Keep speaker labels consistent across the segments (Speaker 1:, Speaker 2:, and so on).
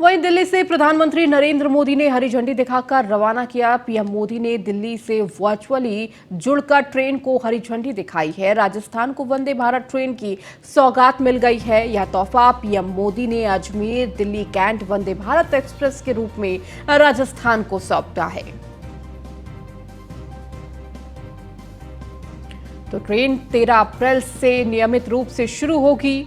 Speaker 1: वहीं दिल्ली से प्रधानमंत्री नरेंद्र मोदी ने हरी झंडी दिखाकर रवाना किया। पीएम मोदी ने दिल्ली से वर्चुअली जुड़कर ट्रेन को हरी झंडी दिखाई है। राजस्थान को वंदे भारत ट्रेन की सौगात मिल गई है। यह तोहफा पीएम मोदी ने अजमेर दिल्ली कैंट वंदे भारत एक्सप्रेस के रूप में राजस्थान को सौंपा है। तो ट्रेन 13 अप्रैल से नियमित रूप से शुरू होगी।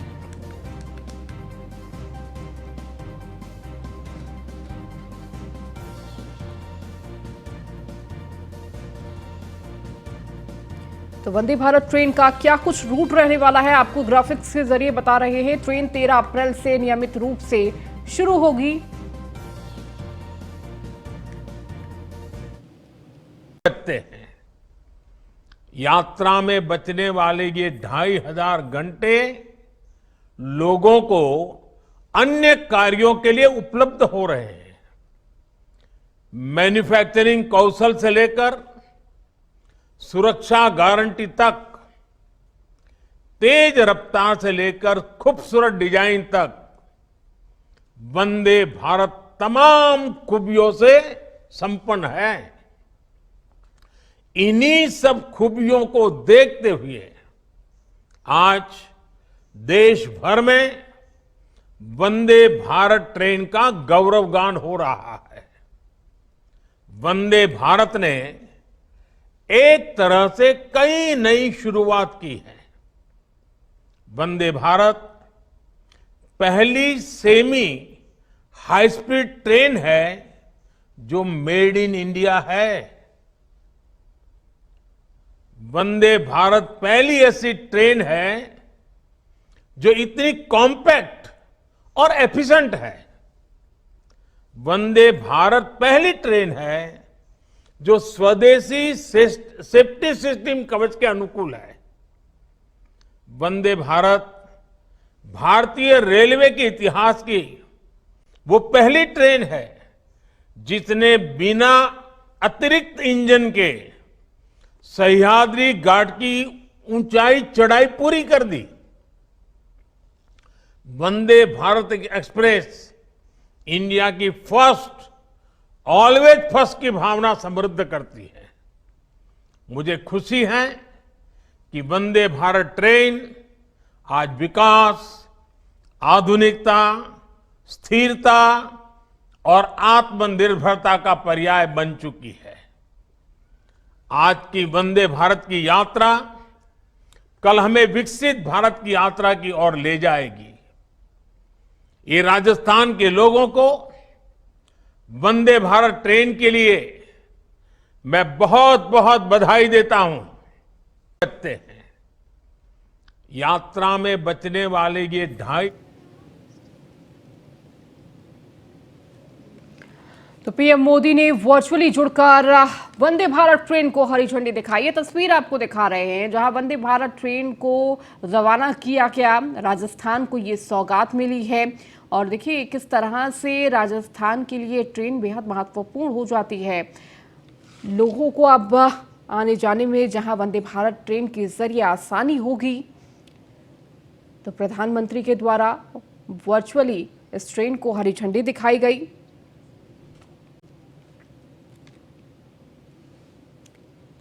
Speaker 1: तो वंदे भारत ट्रेन का क्या कुछ रूट रहने वाला है, आपको ग्राफिक्स के जरिए बता रहे हैं। ट्रेन 13 अप्रैल से नियमित रूप से शुरू होगी।
Speaker 2: सकते हैं यात्रा में बचने वाले ये 2500 घंटे लोगों को अन्य कार्यों के लिए उपलब्ध हो रहे हैं। मैन्युफैक्चरिंग कौशल से लेकर सुरक्षा गारंटी तक, तेज रफ्तार से लेकर खूबसूरत डिजाइन तक, वंदे भारत तमाम खूबियों से संपन्न है। इन्हीं सब खूबियों को देखते हुए आज देश भर में वंदे भारत ट्रेन का गौरवगान हो रहा है। वंदे भारत ने एक तरह से कई नई शुरुआत की है। वंदे भारत पहली सेमी हाई स्पीड ट्रेन है जो मेड इन इंडिया है। वंदे भारत पहली ऐसी ट्रेन है जो इतनी कॉम्पैक्ट और एफिशिएंट है। वंदे भारत पहली ट्रेन है जो स्वदेशी सेफ्टी सिस्टम कवच के अनुकूल है। वंदे भारत भारतीय रेलवे के इतिहास की वो पहली ट्रेन है जिसने बिना अतिरिक्त इंजन के सह्याद्री घाट की ऊंचाई चढ़ाई पूरी कर दी। वंदे भारत एक्सप्रेस इंडिया की फर्स्ट ऑलवेज फर्स्ट की भावना समृद्ध करती है। मुझे खुशी है कि वंदे भारत ट्रेन आज विकास, आधुनिकता, स्थिरता और आत्मनिर्भरता का पर्याय बन चुकी है। आज की वंदे भारत की यात्रा कल हमें विकसित भारत की यात्रा की ओर ले जाएगी। ये राजस्थान के लोगों को वंदे भारत ट्रेन के लिए मैं बहुत बहुत बधाई देता हूं। सकते हैं यात्रा में बचने वाले ये 2.5।
Speaker 1: तो पीएम मोदी ने वर्चुअली जुड़कर वंदे भारत ट्रेन को हरी झंडी दिखाई। ये तस्वीर आपको दिखा रहे हैं जहां वंदे भारत ट्रेन को रवाना किया गया। राजस्थान को ये सौगात मिली है और देखिए किस तरह से राजस्थान के लिए ट्रेन बेहद महत्वपूर्ण हो जाती है। लोगों को अब आने जाने में जहां वंदे भारत ट्रेन के जरिए आसानी होगी, तो प्रधानमंत्री के द्वारा वर्चुअली इस ट्रेन को हरी झंडी दिखाई गई।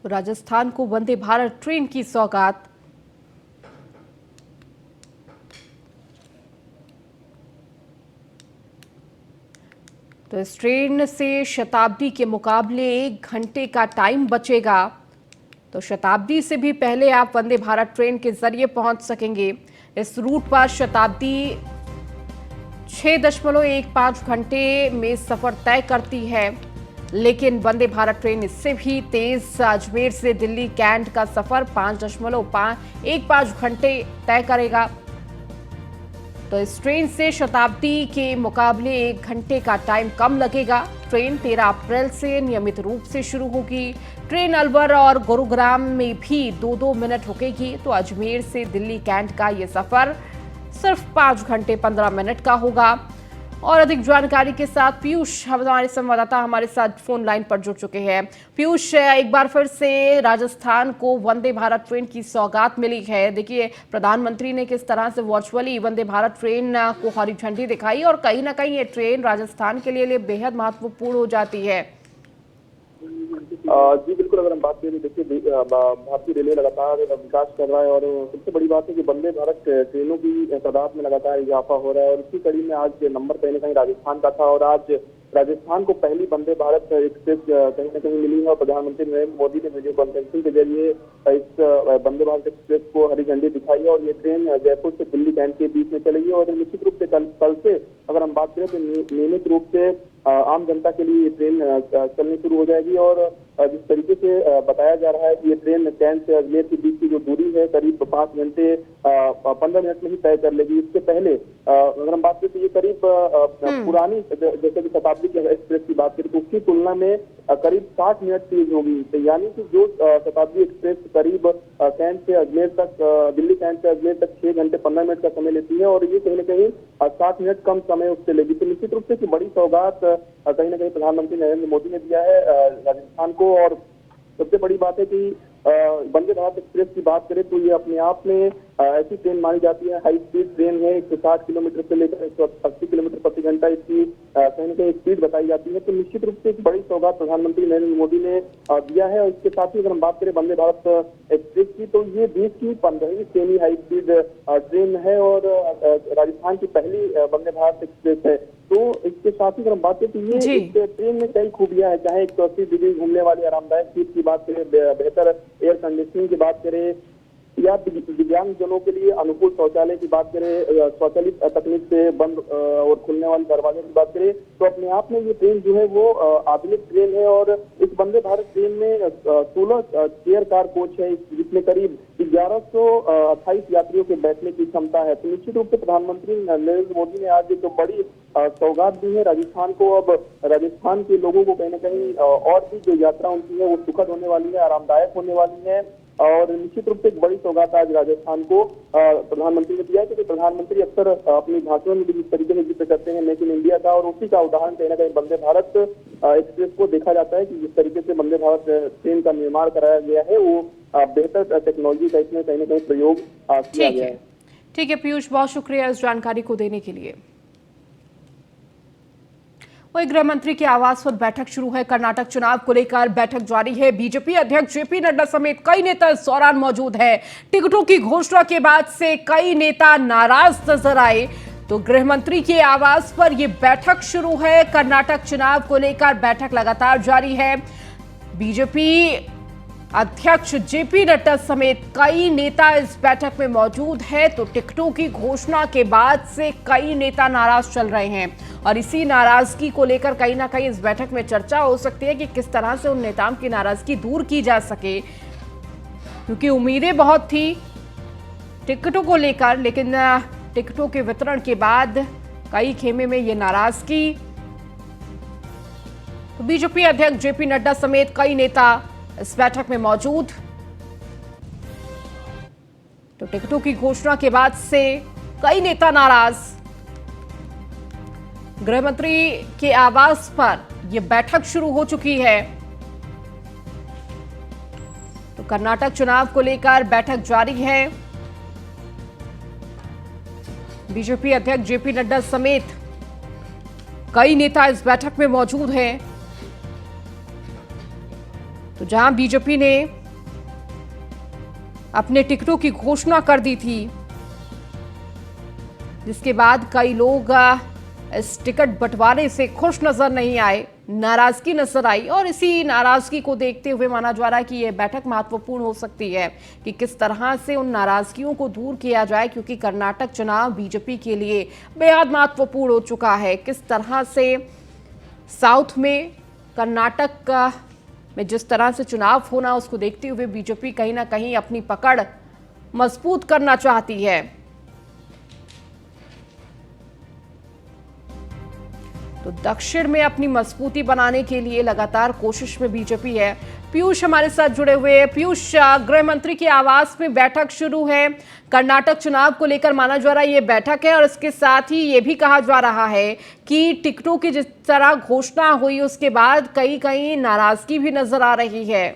Speaker 1: तो राजस्थान को वंदे भारत ट्रेन की सौगात। तो इस ट्रेन से शताब्दी के मुकाबले 1 घंटे का टाइम बचेगा। तो शताब्दी से भी पहले आप वंदे भारत ट्रेन के जरिए पहुंच सकेंगे। इस रूट पर शताब्दी 6.15 घंटे में सफर तय करती है, लेकिन वंदे भारत ट्रेन इससे भी तेज अजमेर से दिल्ली कैंट का सफर 5.15 घंटे तय करेगा। तो इस ट्रेन से शताब्दी के मुकाबले 1 घंटे का टाइम कम लगेगा। ट्रेन 13 अप्रैल से नियमित रूप से शुरू होगी। ट्रेन अलवर और गुरुग्राम में भी 2-2 मिनट रुकेगी। तो अजमेर से दिल्ली कैंट का ये सफर सिर्फ 5 घंटे 15 मिनट का होगा। और अधिक जानकारी के साथ पीयूष हमारे संवाददाता हमारे साथ फोन लाइन पर जुड़ चुके हैं। पीयूष, एक बार फिर से राजस्थान को वंदे भारत ट्रेन की सौगात मिली है। देखिए, प्रधानमंत्री ने किस तरह से वर्चुअली वंदे भारत ट्रेन को हरी झंडी दिखाई और कहीं ना कहीं ये ट्रेन राजस्थान के लिए बेहद महत्वपूर्ण हो जाती है।
Speaker 3: जी बिल्कुल, अगर हम बात करें तो देखिए भारतीय रेलवे लगातार विकास कर रहा है और सबसे बड़ी बात है कि वंदे भारत ट्रेनों की तादाद में लगातार इजाफा हो रहा है और इसी कड़ी में आज नंबर कहीं ना कहीं राजस्थान का था और आज राजस्थान को पहली वंदे भारत एक्सप्रेस कहीं ना कहीं मिली है और प्रधानमंत्री नरेंद्र मोदी ने वीडियो कॉन्फ्रेंसिंग के जरिए इस वंदे भारत एक्सप्रेस को हरी झंडी दिखाई है और ये ट्रेन जयपुर से दिल्ली कैंट के बीच में चलेगी और निश्चित रूप से कल से अगर हम बात करें तो नियमित रूप से आम जनता के लिए ये ट्रेन चलनी शुरू हो जाएगी और जिस तरीके से बताया जा रहा है कि ये ट्रेन कैंट से अजमेर के बीच की जो दूरी है करीब 5 घंटे 15 मिनट में ही तय कर लेगी। इससे पहले अगर हम बात करें तो ये करीब पुरानी जैसे कि शताब्दी की एक्सप्रेस की बात करें तो उसकी तुलना में करीब 60 मिनट तेज होगी। तो यानी कि जो शताब्दी एक्सप्रेस करीब कैंट से अजमेर तक दिल्ली कैंट से अजमेर तक 6 घंटे 15 मिनट का समय लेती है और ये कहीं ना कहीं 60 मिनट कम समय उससे लेगी। तो निश्चित रूप से बड़ी सौगात कहीं ना कहीं प्रधानमंत्री नरेंद्र मोदी ने दिया है राजस्थान को और सबसे बड़ी बात है कि वंदे भारत एक्सप्रेस की बात करें तो ये अपने आप में ऐसी ट्रेन मानी जाती है, हाई स्पीड ट्रेन है। 160 किलोमीटर से लेकर 180 किलोमीटर प्रति घंटा इसकी कहीं ना कहीं स्पीड बताई जाती है। तो निश्चित रूप से एक बड़ी सौगात प्रधानमंत्री नरेंद्र मोदी ने दिया है और इसके साथ ही अगर हम बात करें वंदे भारत एक्सप्रेस की तो ये देश की 15वीं सेमी हाई स्पीड ट्रेन है और राजस्थान की पहली वंदे भारत एक्सप्रेस है। तो इसके साथ ही अगर हम बात करें तो ये इस ट्रेन में कई खूबियां हैं, चाहे 180 डिग्री घूमने वाली आरामदायक सीट की बात करें, बेहतर एयर कंडीशनिंग की बात करें या दिव्यांग जनों के लिए अनुकूल शौचालय की बात करें, स्वचालित तकनीक से बंद और खुलने वाले दरवाजे की बात करें तो अपने आप में ये ट्रेन जो है वो आधुनिक ट्रेन है और इस वंदे भारत ट्रेन में 16 चेयर कार कोच है जिसमें करीब 1128 यात्रियों के बैठने की क्षमता है। तो निश्चित रूप से प्रधानमंत्री नरेंद्र मोदी ने आज एक बड़ी सौगात दी है राजस्थान को। अब राजस्थान के लोगों को कहीं ना कहीं और भी जो यात्रा उनकी है वो सुखद होने वाली है, आरामदायक होने वाली है और निश्चित रूप से एक बड़ी सौगात आज राजस्थान को प्रधानमंत्री ने दिया है क्योंकि प्रधानमंत्री अक्सर अपनी भाषणों में भी जिस तरीके से जिक्र करते हैं मेक इन इंडिया का और उसी का उदाहरण कहीं ना कहीं वंदे भारत एक्सप्रेस को देखा जाता है कि जिस तरीके से वंदे भारत ट्रेन का निर्माण कराया गया है वो बेहतर टेक्नोलॉजी का इसमें कहीं ना कहीं प्रयोग किया गया है।
Speaker 1: ठीक है पीयूष, बहुत शुक्रिया इस जानकारी को देने के लिए। वही गृह मंत्री के आवास पर बैठक शुरू है। कर्नाटक चुनाव को लेकर बैठक जारी है। बीजेपी अध्यक्ष जेपी नड्डा समेत कई नेता इस दौरान मौजूद है। टिकटों की घोषणा के बाद से कई नेता नाराज नजर आए तो गृह मंत्री के आवास पर यह बैठक शुरू है। कर्नाटक चुनाव को लेकर बैठक लगातार जारी है। बीजेपी अध्यक्ष जेपी नड्डा समेत कई नेता इस बैठक में मौजूद है तो टिकटों की घोषणा के बाद से कई नेता नाराज चल रहे हैं और इसी नाराजगी को लेकर कहीं ना कहीं इस बैठक में चर्चा हो सकती है कि किस तरह से उन नेताओं की नाराजगी दूर की जा सके क्योंकि उम्मीदें बहुत थी टिकटों को लेकर, लेकिन टिकटों के वितरण के बाद कई खेमे में ये नाराजगी। तो बीजेपी अध्यक्ष जेपी नड्डा समेत कई नेता इस बैठक में मौजूद। तो टिकटों की घोषणा के बाद से कई नेता नाराज। गृह मंत्री के आवास पर यह बैठक शुरू हो चुकी है। तो कर्नाटक चुनाव को लेकर बैठक जारी है। बीजेपी अध्यक्ष जेपी नड्डा समेत कई नेता इस बैठक में मौजूद हैं। तो जहां बीजेपी ने अपने टिकटों की घोषणा कर दी थी जिसके बाद कई लोग इस टिकट बंटवारे से खुश नजर नहीं आए, नाराजगी नजर आई और इसी नाराजगी को देखते हुए माना जा रहा है कि यह बैठक महत्वपूर्ण हो सकती है कि किस तरह से उन नाराजगियों को दूर किया जाए क्योंकि कर्नाटक चुनाव बीजेपी के लिए बेहद महत्वपूर्ण हो चुका है। किस तरह से साउथ में कर्नाटक में जिस तरह से चुनाव होना उसको देखते हुए बीजेपी कहीं ना कहीं अपनी पकड़ मजबूत करना चाहती है। तो दक्षिण में अपनी मजबूती बनाने के लिए लगातार कोशिश में बीजेपी है। पीयूष हमारे साथ जुड़े हुए हैं। पीयूष, गृह मंत्री के आवास में बैठक शुरू है। कर्नाटक चुनाव को लेकर माना जा रहा है ये बैठक है, और इसके साथ ही ये भी कहा जा रहा है कि टिकटों की जिस तरह घोषणा हुई उसके बाद कहीं कहीं नाराजगी भी नजर आ रही है।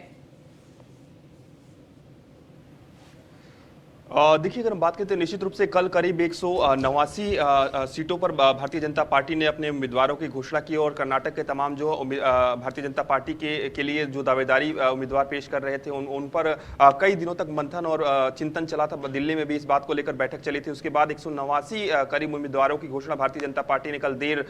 Speaker 4: देखिए, अगर हम बात करते हैं निश्चित रूप से कल करीब 189 सीटों पर भारतीय जनता पार्टी ने अपने उम्मीदवारों की घोषणा की और कर्नाटक के तमाम जो भारतीय जनता पार्टी के लिए जो दावेदारी उम्मीदवार पेश कर रहे थे उन पर कई दिनों तक मंथन और चिंतन चला था। दिल्ली में भी इस बात को लेकर बैठक चली थी। उसके बाद 189 करीब उम्मीदवारों की घोषणा भारतीय जनता पार्टी ने कल देर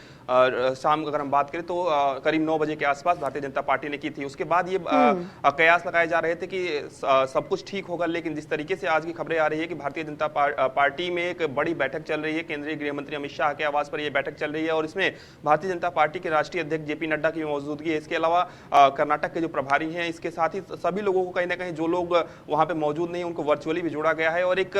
Speaker 4: शाम, अगर हम बात करें तो करीब 9 बजे के आसपास भारतीय जनता पार्टी ने की थी। उसके बाद ये कयास लगाए जा रहे थे कि सब कुछ ठीक होगा, लेकिन जिस तरीके से आज की खबरें आ रही है कि भारतीय जनता पार्टी में एक बड़ी बैठक चल रही है। केंद्रीय गृह मंत्री अमित शाह के आवास पर यह बैठक चल रही है और इसमें भारतीय जनता पार्टी के राष्ट्रीय अध्यक्ष जेपी नड्डा की मौजूदगी है। इसके अलावा कर्नाटक के जो प्रभारी हैं, इसके साथ ही सभी लोगों को कहीं ना कहीं जो लोग वहां पे मौजूद नहीं उनको वर्चुअली भी जोड़ा गया है और एक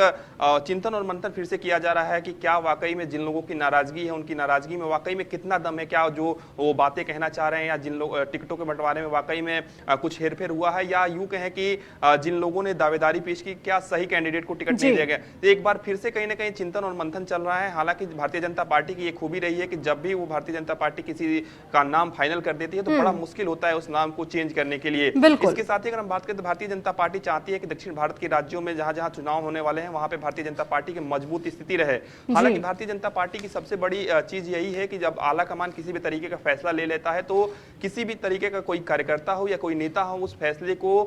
Speaker 4: चिंतन और मंथन फिर से किया जा रहा है कि क्या वाकई में जिन लोगों की नाराजगी है उनकी नाराजगी में वाकई में कितना दम है, क्या जो वो बातें कहना चाह रहे हैं या जिन लोग टिकटों के बंटवारे में वाकई में कुछ हेरफेर हुआ है, या यूं कहें कि जिन लोगों ने दावेदारी पेश की क्या सही कैंडिडेट को टिकट नहीं दिया गया। तो एक बार फिर से कहीं ना कहीं चिंतन और मंथन चल रहा है। हालांकि भारतीय जनता पार्टी की ये खूबी रही है कि जब भी वो भारतीय जनता पार्टी किसी का नाम फाइनल कर देती है तो बड़ा मुश्किल होता है उस नाम को चेंज करने के लिए। इसके साथ ही अगर हम बात करें तो भारतीय जनता पार्टी चाहती है कि दक्षिण भारत के राज्यों में जहां जहां चुनाव होने वाले हैं वहां पे भारतीय जनता पार्टी की मजबूत स्थिति रहे। हालांकि भारतीय जनता पार्टी की सबसे बड़ी चीज यही है कि जब आला कमान किसी भी तरीके का फैसला ले लेता है तो किसी भी तरीके का कोई कार्यकर्ता हो या कोई नेता हो उस फैसले को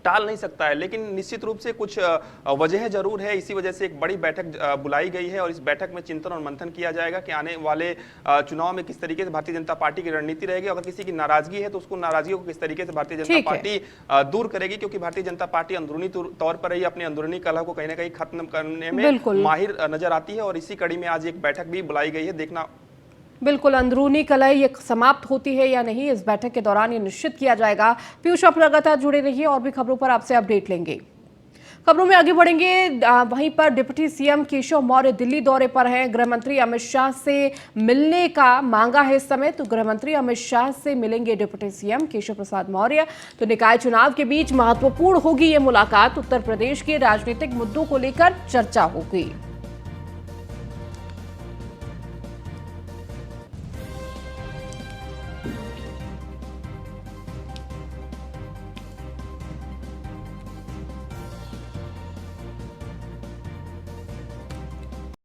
Speaker 4: टाल नहीं सकता है। लेकिन निश्चित रूप से कुछ वजह जरूर है, इसी वजह से एक बड़ी बैठक बुलाई गई है और इस बैठक में चिंतन और मंथन किया जाएगा कि आने वाले चुनाव में किस तरीके से भारतीय जनता पार्टी की रणनीति रहेगी। अगर किसी की नाराजगी है तो उसको नाराजगी को किस तरीके से भारतीय जनता पार्टी दूर करेगी, क्योंकि भारतीय जनता पार्टी अंदरूनी तौर पर ही अपने अंदरूनी कलह को कहीं ना कहीं खत्म करने में माहिर नजर आती है और इसी कड़ी में आज एक बैठक भी बुलाई गई है। देखना
Speaker 1: बिल्कुल अंदरूनी कलह ये समाप्त होती है या नहीं, इस बैठक के दौरान ये निश्चित किया जाएगा। पीयूष, आप लगातार जुड़े रहिए और भी खबरों पर आपसे अपडेट लेंगे। खबरों में आगे बढ़ेंगे। वहीं पर डिप्टी सीएम केशव मौर्य दिल्ली दौरे पर हैं। गृह मंत्री अमित शाह से मिलने का मांगा है इस समय, तो गृह मंत्री अमित शाह से मिलेंगे डिप्टी सीएम केशव प्रसाद मौर्य। तो निकाय चुनाव के बीच महत्वपूर्ण होगी ये मुलाकात। उत्तर प्रदेश के राजनीतिक मुद्दों को लेकर चर्चा होगी।